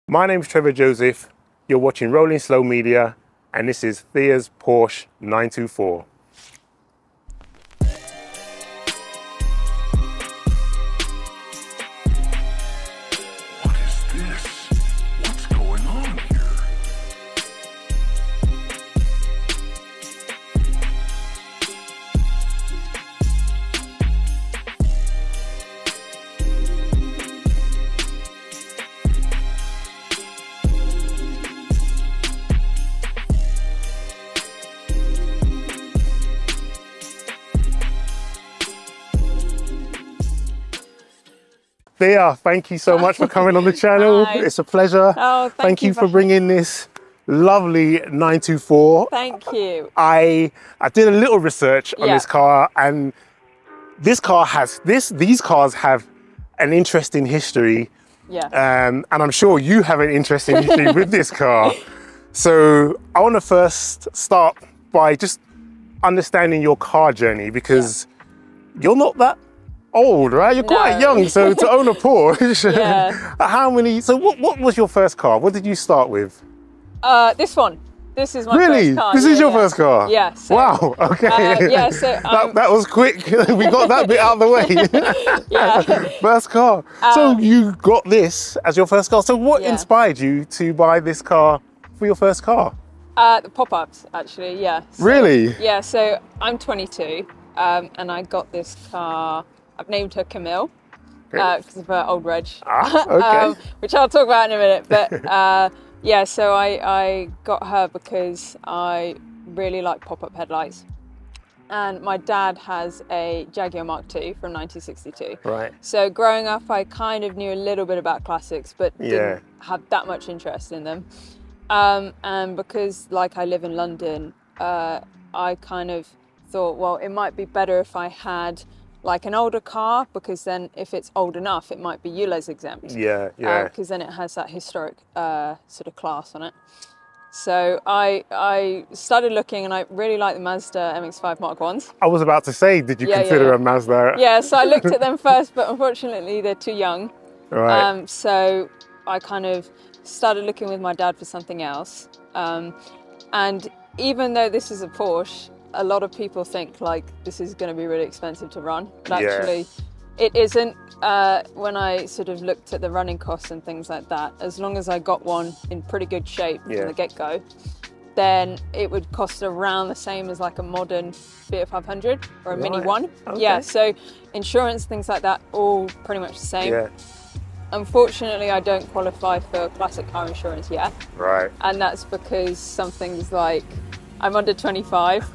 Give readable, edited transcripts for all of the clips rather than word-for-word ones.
My name's Trevor Joseph, you're watching Rolling Slow Media, and this is Thea's Porsche 924. What is this? What's going on here? Thea, thank you so much for coming on the channel. Hi. It's a pleasure. Oh, thank you for bringing this lovely 924. Thank you. I did a little research on Yeah. this car, and these cars have an interesting history. Yeah. And I'm sure you have an interesting history with this car. So I want to first start by just understanding your car journey, because you're not that old, right? You're quite young, so to own a Porsche. Yeah. So what was your first car? What did you start with? This one. This is my Really? first car. This is your first car? Yeah. So, Wow, okay. yeah, so, that was quick. We got that bit out of the way. Yeah. First car. So you got this as your first car. So what inspired you to buy this car for your first car? The pop-ups, actually, yeah. So, Really? Yeah, so I'm 22, and I got this car. I've named her Camille, because of her old reg. Okay. Which I'll talk about in a minute. But yeah, so I got her because I really like pop-up headlights. And my dad has a Jaguar Mark II from 1962. Right. So growing up, I kind of knew a little bit about classics, but didn't have that much interest in them. And because, like, I live in London, I kind of thought, well, it might be better if I had like an older car, because then if it's old enough, it might be ULEZ exempt. Yeah, yeah. Because then it has that historic sort of class on it. So I started looking, and I really like the Mazda MX-5 Mark Is. I was about to say, did you consider a Mazda? Yeah, so I looked at them first, but unfortunately they're too young. Right. So I kind of started looking with my dad for something else. And even though this is a Porsche, a lot of people think like this is going to be really expensive to run, but actually it isn't. When I sort of looked at the running costs and things like that, as long as I got one in pretty good shape from the get-go, then it would cost around the same as like a modern Fiat 500 or a Mini One. Okay. Yeah, so insurance, things like that, all pretty much the same. Yeah. Unfortunately, I don't qualify for classic car insurance yet. Right. And that's because some things like I'm under 25.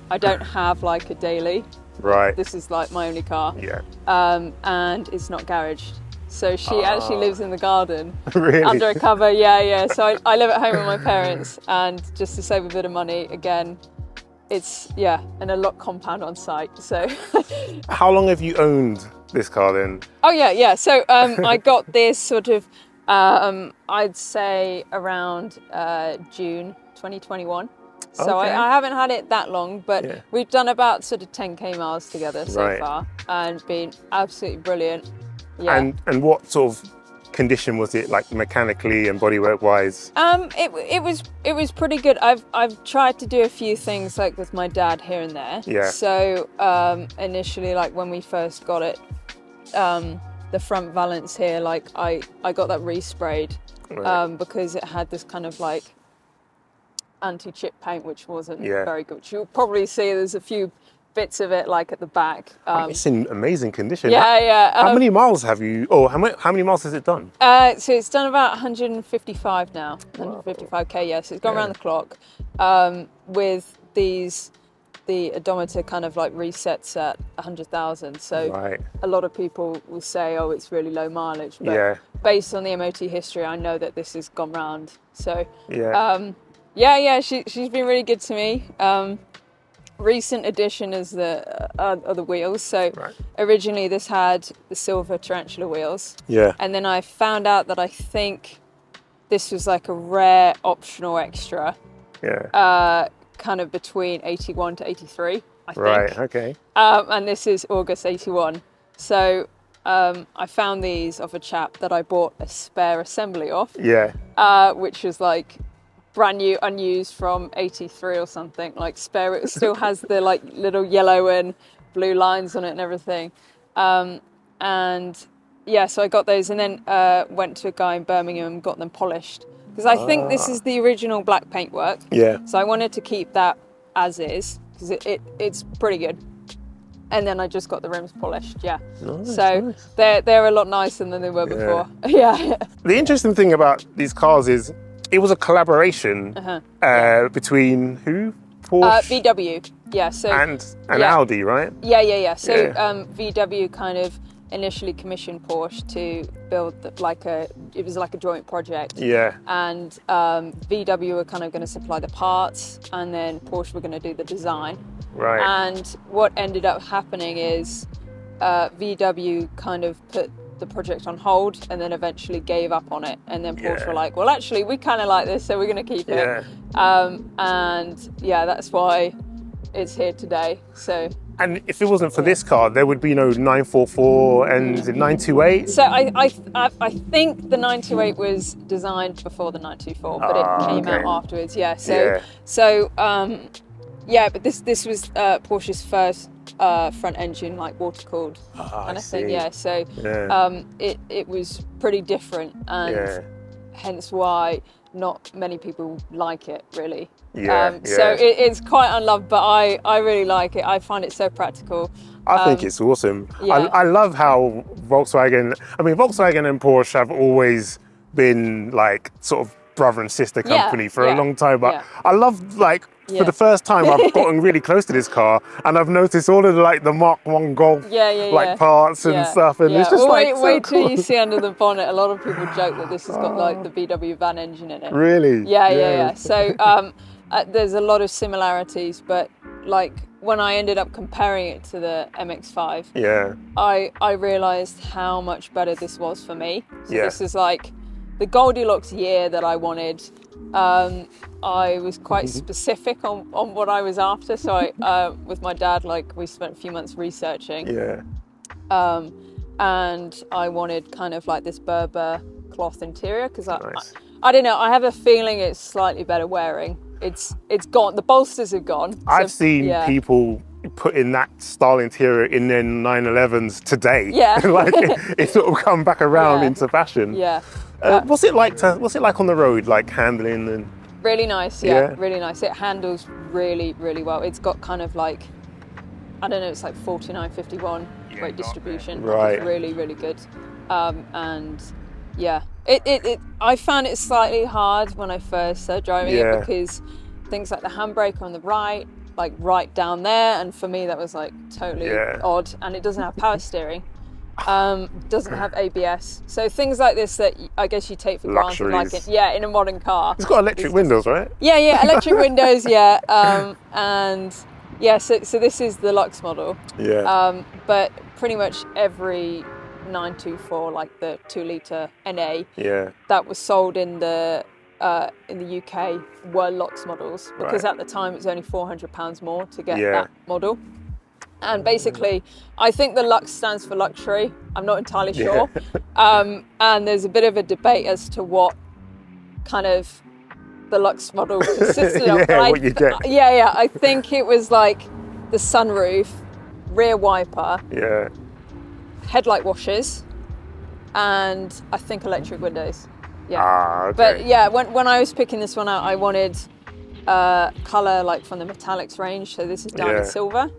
I don't have like a daily. Right. This is like my only car. Yeah. And it's not garaged. So she actually lives in the garden. Really? Under a cover, yeah. So I live at home with my parents, and just to save a bit of money, again, it's, and a lot compound on site, so. How long have you owned this car then? Oh yeah. So I got this sort of, I'd say around June 2021. So I haven't had it that long, but we've done about sort of 10k miles together so far, and been absolutely brilliant. Yeah. And what sort of condition was it, like mechanically and bodywork wise? It was pretty good. I've tried to do a few things like with my dad here and there. Yeah. So initially, like when we first got it, the front valance here, like I got that resprayed because it had this kind of like anti-chip paint, which wasn't very good. You'll probably see there's a few bits of it like at the back. It's in amazing condition. How many miles have you, how many miles has it done? So it's done about 155 now, 155k, yes. It's gone around the clock. With the odometer kind of like resets at 100,000. So a lot of people will say, oh, it's really low mileage. But based on the MOT history, I know that this has gone round. So she's been really good to me. Recent addition is the wheels. So originally this had the silver tarantula wheels. Yeah. And then I found out that I think this was like a rare optional extra. Yeah. Kind of between 81 to 83, I think. Right, okay. And this is August 81. So I found these off a chap that I bought a spare assembly off. Yeah. Which was like brand new, unused from '83 or something. Like spare, it still has the like little yellow and blue lines on it and everything. And yeah, so I got those, and then went to a guy in Birmingham and got them polished, because I think this is the original black paintwork. Yeah. So I wanted to keep that as is, because it's pretty good. And then I just got the rims polished. Yeah. Nice, so nice. they're a lot nicer than they were before. Yeah. The interesting thing about these cars is it was a collaboration between who? Porsche VW. Yeah. So and yeah. Audi, right? Yeah. So Yeah. VW kind of initially commissioned Porsche to build it was like a joint project. Yeah. And VW were kind of going to supply the parts, and then Porsche were going to do the design. Right. And what ended up happening is VW kind of put the project on hold, and then eventually gave up on it. And then Porsche were like, well, actually, we kind of like this, so we're going to keep it. And yeah, that's why it's here today. So. And if it wasn't for this car, there would be no 944 and 928. So I think the 928 was designed before the 924, but it came out afterwards. Yeah. So yeah, but this was Porsche's first front engine, like water cooled kind of thing. Yeah. So it was pretty different, and hence why not many people like it, really. So it's quite unloved, but I really like it. I find it so practical. I think it's awesome. Yeah. I love how Volkswagen and Porsche have always been like sort of brother and sister company for a long time. But I love, like, for the first time I've gotten really close to this car, and I've noticed all of the Mark 1 Golf parts and stuff, and it's just wait till you see under the bonnet. A lot of people joke that this has got like the VW van engine in it. Really? Yeah. So there's a lot of similarities, but like when I ended up comparing it to the MX-5, I realised how much better this was for me. So this is like the Goldilocks year that I wanted. I was quite specific on what I was after. So I, with my dad, like, we spent a few months researching. And I wanted kind of like this Berber cloth interior, because I don't know, I have a feeling it's slightly better wearing. It's gone, the bolsters are gone. I've seen people putting that style interior in their 911s today. Like it's sort of come back around into fashion. What's it like on the road, like handling and? Really nice, really nice. It handles really, really well. It's got kind of like, I don't know, it's like 49-51 weight distribution. Right. It's really, really good. And yeah, I found it slightly hard when I first started driving it, because things like the handbrake on the right, like right down there, and for me that was like totally odd. And it doesn't have power steering. Doesn't have ABS, so things like this that I guess you take for granted, like in a modern car. It's got electric windows, right? Yeah, electric windows, and so this is the Lux model. But pretty much every 924, like the 2-litre NA, that was sold in the UK were Lux models, because at the time it was only £400 more to get that model. And basically, I think the Lux stands for luxury. I'm not entirely sure. And there's a bit of a debate as to what kind of the Lux model consisted of. What you get. I think it was like the sunroof, rear wiper, headlight washers, and I think electric windows. But when I was picking this one out, I wanted colour like from the metallics range. So this is down in silver.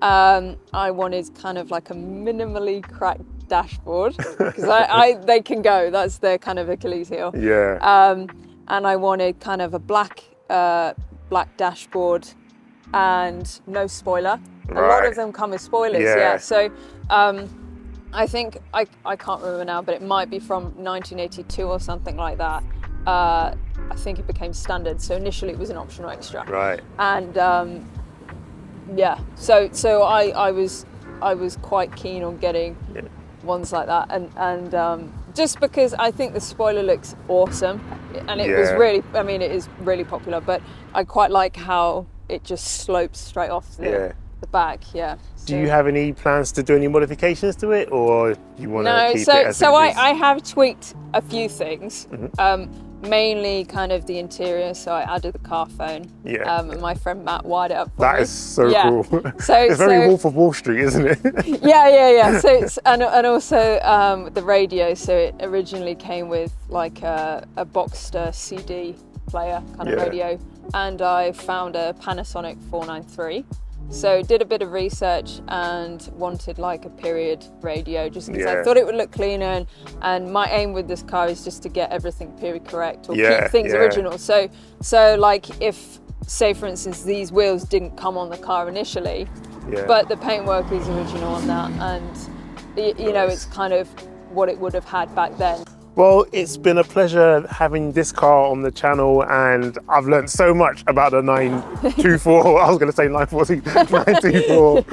I wanted kind of like a minimally cracked dashboard, because they can go. That's their kind of Achilles heel. And I wanted kind of a black dashboard and no spoiler. A lot of them come with spoilers. So I think I can't remember now, but it might be from 1982 or something like that. I think it became standard. So initially it was an optional extra. And so I was quite keen on getting ones like that, and just because I think the spoiler looks awesome, and it was really, I mean, it is really popular, but I quite like how it just slopes straight off the back, yeah. Do you have any plans to do any modifications to it, or you want to keep it as so it is? I have tweaked a few things, mainly kind of the interior. So I added the car phone. Yeah. And my friend Matt wired it up for me. That is so cool. So it's very Wolf of Wall Street, isn't it? Yeah. So it's, and also the radio. So it originally came with like a Boxster CD player kind of radio, and I found a Panasonic 493. So did a bit of research and wanted like a period radio, just because I thought it would look cleaner, and my aim with this car is just to get everything period correct, or keep things original. So like if, say for instance, these wheels didn't come on the car initially, but the paintwork is original on that, and you know, it's kind of what it would have had back then. Well, it's been a pleasure having this car on the channel, and I've learned so much about the 924. I was going to say 940, 924.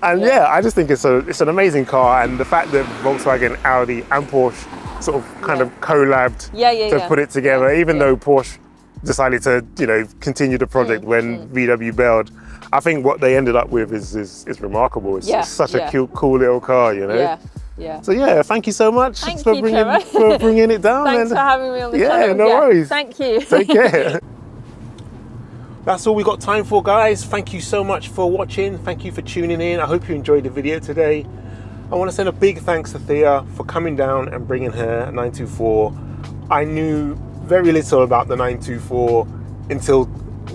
And yeah, I just think it's an amazing car, and the fact that Volkswagen, Audi and Porsche sort of kind of collabed to put it together, even though Porsche decided to, you know, continue the project when VW bailed. I think what they ended up with is remarkable. It's such a cute, cool little car, you know? Yeah. So yeah, thank you so much for bringing it down. Thanks for having me on the channel. Yeah, no worries. Thank you. Take care. That's all we got time for, guys. Thank you so much for watching. Thank you for tuning in. I hope you enjoyed the video today. I want to send a big thanks to Thea for coming down and bringing her 924. I knew very little about the 924 until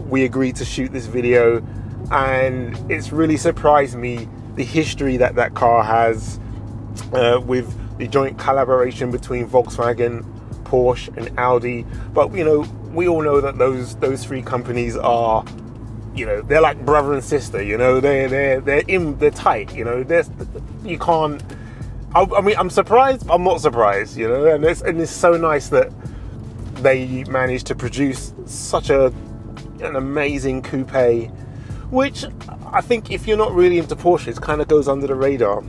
we agreed to shoot this video, and it's really surprised me the history that that car has. With the joint collaboration between Volkswagen, Porsche and Audi. But you know, we all know that those three companies are, you know, they're like brother and sister, you know, they're tight, you know, you can't, I mean, I'm surprised, I'm not surprised, you know, and it's so nice that they managed to produce such an amazing coupe, which I think if you're not really into Porsches, kind of goes under the radar.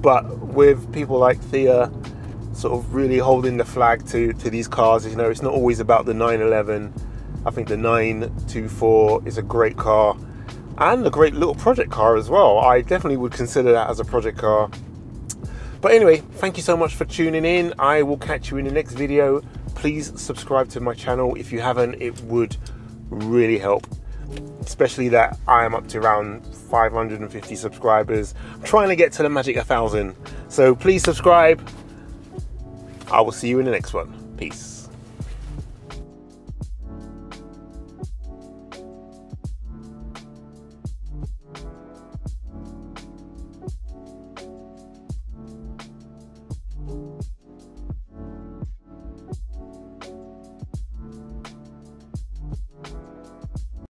But with people like Thea sort of really holding the flag to these cars, you know, it's not always about the 911. I think the 924 is a great car and a great little project car as well. I definitely would consider that as a project car. But anyway, thank you so much for tuning in. I will catch you in the next video. Please subscribe to my channel if you haven't. It would really help, especially that I am up to around 550 subscribers. I'm trying to get to the magic 1,000. So please subscribe. I will see you in the next one. Peace.